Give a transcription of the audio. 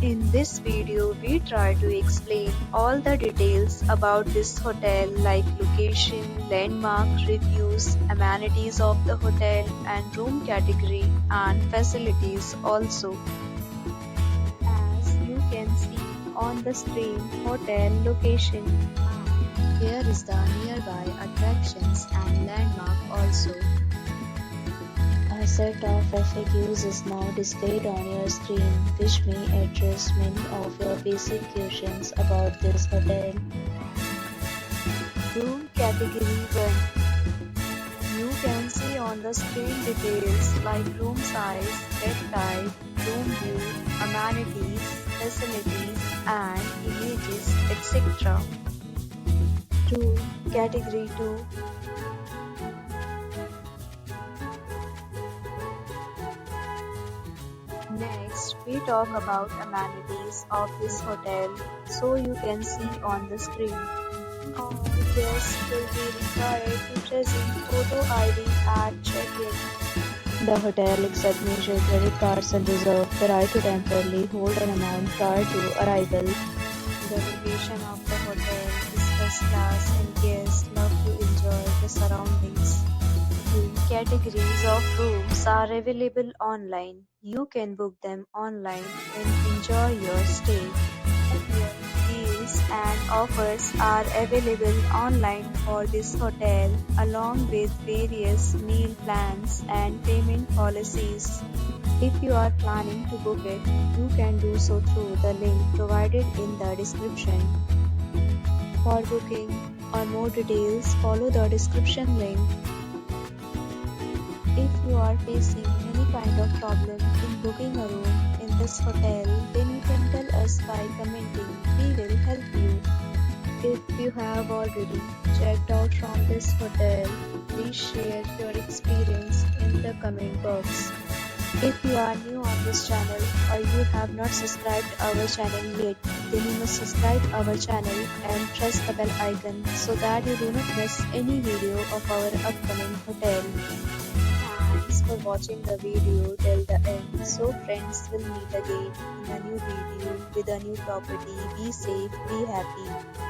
In this video, we try to explain all the details about this hotel like location, landmark, reviews, amenities of the hotel and room category and facilities also. As you can see on the screen, hotel location. Here is the nearby attractions and landmark also. A set of FAQs is now displayed on your screen, which may address many of your basic questions about this hotel. Room Category 1. You can see on the screen details like room size, bed type, room view, amenities, facilities, and images, etc. Room Category 2. Next, we talk about amenities of this hotel, so you can see on the screen. All guests will be required to present photo ID at check-in. The hotel accepts major credit cards and reserves the right to temporarily hold an amount prior to arrival. The location of the hotel is first class and guests love to enjoy the surroundings. Categories of rooms are available online. You can book them online and enjoy your stay. Deals and offers are available online for this hotel along with various meal plans and payment policies. If you are planning to book it, you can do so through the link provided in the description. For booking or more details, follow the description link. If you are facing any kind of problem in booking a room in this hotel, then you can tell us by commenting. We will help you. If you have already checked out from this hotel, please share your experience in the comment box. If you are new on this channel or you have not subscribed our channel yet, then you must subscribe our channel and press the bell icon so that you do not miss any video of our upcoming hotel. Thanks for watching the video till the end. So friends, will meet again in a new video with a new property. Be safe, be happy.